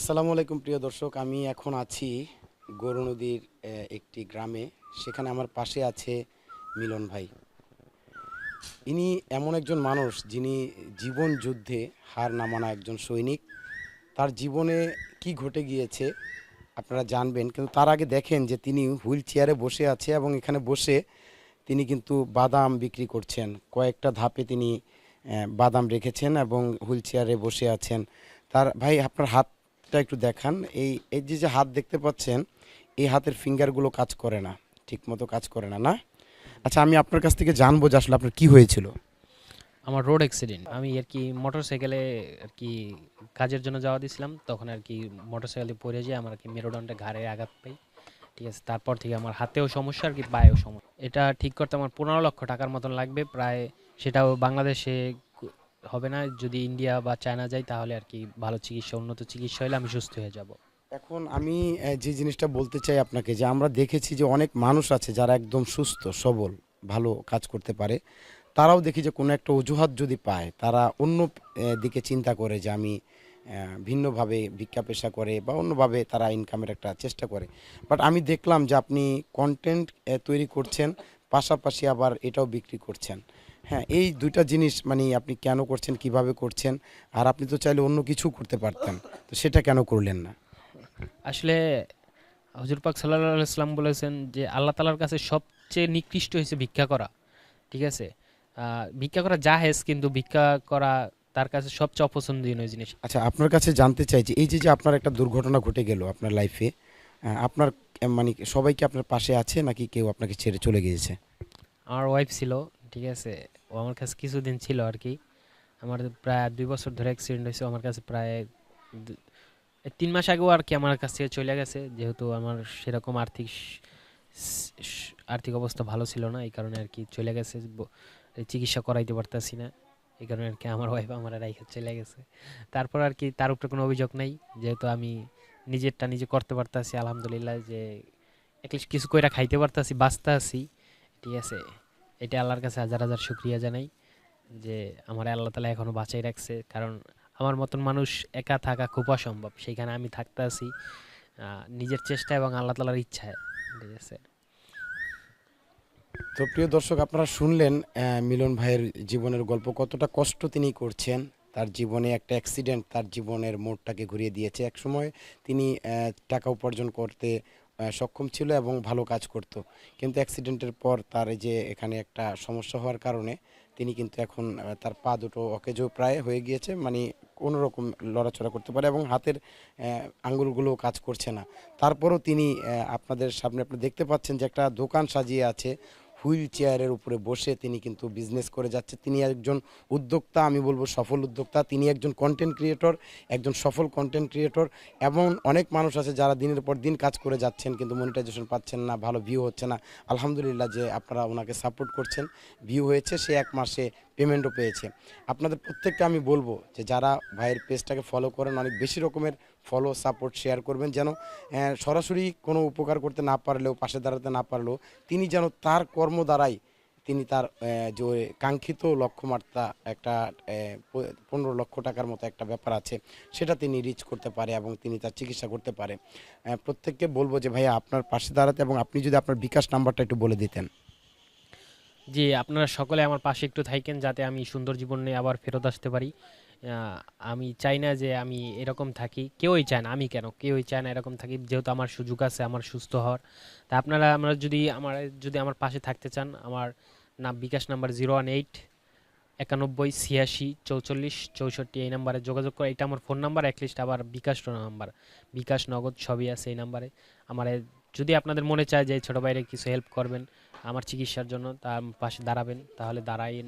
আসসালামু আলাইকুম প্রিয় দর্শক, আমি এখন আছি গরু নদীর একটি গ্রামে। সেখানে আমার পাশে আছে মিলন ভাই। ইনি এমন একজন মানুষ যিনি জীবন যুদ্ধে হার না মানা একজন সৈনিক। তার জীবনে কি ঘটে গিয়েছে আপনারা জানবেন, কিন্তু তার আগে দেখেন যে তিনি হুইল চেয়ারে বসে আছে এবং এখানে বসে তিনি কিন্তু বাদাম বিক্রি করছেন। কয়েকটা ধাপে তিনি বাদাম রেখেছেন এবং হুইল চেয়ারে বসে আছেন। তার ভাই আপনার হাতটা একটু দেখান। এই এই যে যে হাত দেখতে পাচ্ছেন, এই হাতের ফিঙ্গারগুলো কাজ করে না, ঠিকমতো কাজ করে না, না? আচ্ছা, আমি আপনার কাছ থেকে জানবো যে আসলে আপনার কি হয়েছিল। আমার রোড অ্যাক্সিডেন্ট। আমি আর কি মোটরসাইকেলে আর কি কাজের জন্য যাওয়া দিছিলাম, তখন আর কি মোটরসাইকেলে পড়ে যেয়ে আমার আর কি মেরুদণ্ডে ঘাড়ে আঘাত পাই। ঠিক আছে, তারপর থেকে আমার হাতেও সমস্যা আর কি পায়েও সমস্যা। এটা ঠিক করতে আমার 15 লক্ষ টাকার মতন লাগবে প্রায়। সেটাও বাংলাদেশে হবে না, যদি ইন্ডিয়া বা চায়না যাই তাহলে আর কি ভালো চিকিৎসা, উন্নত চিকিৎসা হলে আমি সুস্থ হয়ে যাব। এখন আমি যে জিনিসটা বলতে চাই আপনাকে, যে আমরা দেখেছি যে অনেক মানুষ আছে যারা একদম সুস্থ সবল, ভালো কাজ করতে পারে। তারাও দেখি যে কোনো একটা অজুহাত যদি পায়, তারা অন্য দিকে চিন্তা করে যে আমি ভিন্নভাবে ভিক্ষা পেশা করে বা অন্যভাবে তারা ইনকামের একটা চেষ্টা করে। বাট আমি দেখলাম যে আপনি কন্টেন্ট তৈরি করছেন, পাশাপাশি আবার এটাও বিক্রি করছেন। হ্যাঁ, এই দুইটা জিনিস মানে আপনি কেন করছেন, কিভাবে করছেন? আর আপনি তো চাইলে অন্য কিছু করতে পারতেন, তো সেটা কেন করলেন না? আসলে হুজুর পাক সাল্লাল্লাহু আলাইহি ওয়াসাল্লাম বলেছেন যে আল্লাহ তাআলার কাছে সবচেয়ে নিকৃষ্ট হয়েছে ভিক্ষা করা। ঠিক আছে, ভিক্ষা করা জাহেজ, কিন্তু ভিক্ষা করা তার কাছে সবচেয়ে অপছন্দনীয় জিনিস। আচ্ছা, আপনার কাছে জানতে চাই যে এই যে যে আপনার একটা দুর্ঘটনা ঘটে গেল আপনার লাইফে, আপনার মানে সবাই কি আপনার পাশে আছে নাকি কেউ আপনাকে ছেড়ে চলে গিয়েছে? আমার ওয়াইফ ছিল, ঠিক আছে, ও আমার কাছে কিছুদিন ছিল আর কি। আমার প্রায় 2 বছর ধরে অ্যাক্সিডেন্ট হয়েছে, আমার কাছে প্রায় 3 মাস আগেও আর কি আমার কাছ থেকে চলে গেছে, যেহেতু আমার সেরকম আর্থিক অবস্থা ভালো ছিল না, এই কারণে আর কি চলে গেছে। চিকিৎসা করাইতে পারতাছি না, এই কারণে আর কি আমার ওয়াইফ আমার রাইখা চলে গেছে। তারপর আর কি তার উপরে কোনো অভিযোগ নাই, যেহেতু আমি নিজেরটা নিজে করতে পারতাছি আলহামদুলিল্লাহ, যে অ্যাটলিস্ট কিছু কইরা খাইতে পারতাছি, বাঁচতে আছি। ঠিক আছে, এটা আল্লাহর কাছে হাজার হাজার শুক্রিয়া জানাই যে আমার আল্লাহ তালা এখনো বাঁচাই রাখছে। কারণ আমার মতন মানুষ একা থাকা খুব অসম্ভব, সেইখানে আমি থাকতে আছি নিজের চেষ্টা এবং আল্লাহ তালার ইচ্ছায়। ঠিক আছে। তো প্রিয় দর্শক, আপনারা শুনলেন মিলন ভাইয়ের জীবনের গল্প, কতটা কষ্ট তিনি করছেন। তার জীবনে একটা অ্যাক্সিডেন্ট তার জীবনের মোড়টাকে ঘুরিয়ে দিয়েছে। একসময় তিনি টাকা উপার্জন করতে সক্ষম ছিল এবং ভালো কাজ করত, কিন্তু অ্যাক্সিডেন্টের পর তার এই যে এখানে একটা সমস্যা হওয়ার কারণে তিনি কিন্তু এখন তার পা দুটো অকেজো প্রায় হয়ে গিয়েছে, মানে কোনো রকম লড়াচড়া করতে পারে এবং হাতের আঙ্গুলগুলো কাজ করছে না। তারপরও তিনি আপনাদের সামনে আপনি দেখতে পাচ্ছেন যে একটা দোকান সাজিয়ে আছে, হুইল চেয়ারের উপরে বসে তিনি কিন্তু বিজনেস করে যাচ্ছে। তিনি একজন উদ্যোক্তা, আমি বলবো সফল উদ্যোক্তা। তিনি একজন কন্টেন্ট ক্রিয়েটর, একজন সফল কন্টেন্ট ক্রিয়েটর। এবং অনেক মানুষ আছে যারা দিনের পর দিন কাজ করে যাচ্ছেন কিন্তু মনিটাইজেশন পাচ্ছেন না, ভালো ভিউ হচ্ছে না। আলহামদুলিল্লাহ যে আপনারা ওনাকে সাপোর্ট করছেন, ভিউ হয়েছে, সে 1 মাসে পেমেন্টও পেয়েছে। আপনাদের প্রত্যেককে আমি বলবো যে যারা ভাইয়ের পেজটাকে ফলো করেন, অনেক বেশি রকমের ফলো, সাপোর্ট, শেয়ার করবেন, যেন সরাসরি কোনো উপকার করতে না পারলেও, পাশে দাঁড়াতে না পারলেও, তিনি যেন তার কর্ম দ্বারাই তিনি তার যে কাঙ্ক্ষিত লক্ষ্যমাত্রা একটা 15 লক্ষ টাকার মতো একটা ব্যাপার আছে, সেটা তিনি রিচ করতে পারে এবং তিনি তার চিকিৎসা করতে পারে। প্রত্যেককে বলবো যে ভাইয়া আপনার পাশে দাঁড়াতে, এবং আপনি যদি আপনার বিকাশ নাম্বারটা একটু বলে দিতেন। জি, আপনারা সকলে আমার পাশে একটু থাকেন যাতে আমি সুন্দর জীবন নিয়ে আবার ফেরত আসতে পারি। আমি চাই না যে আমি এরকম থাকি, কেউই চায় না, আমি কেন, কেউই চায় না এরকম থাকি, যেহেতু আমার সুযোগ আছে আমার সুস্থ হওয়ার। তা আপনারা আমরা যদি আমার পাশে থাকতে চান, আমার বিকাশ নাম্বার 018 91 86 44 64, এই নাম্বারে যোগাযোগ করে। এটা আমার ফোন নাম্বার, অ্যাটলিস্ট আবার বিকাশ নাম্বার, বিকাশ নগদ সবই আছে এই নাম্বারে। আমার যদি আপনাদের মনে চায় যে ছোটো ভাইরে কিছু হেল্প করবেন আমার চিকিৎসার জন্য, তার পাশে দাঁড়াবেন, তাহলে দাঁড়াইন।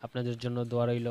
আপনাদের জন্য দোয়া রইল।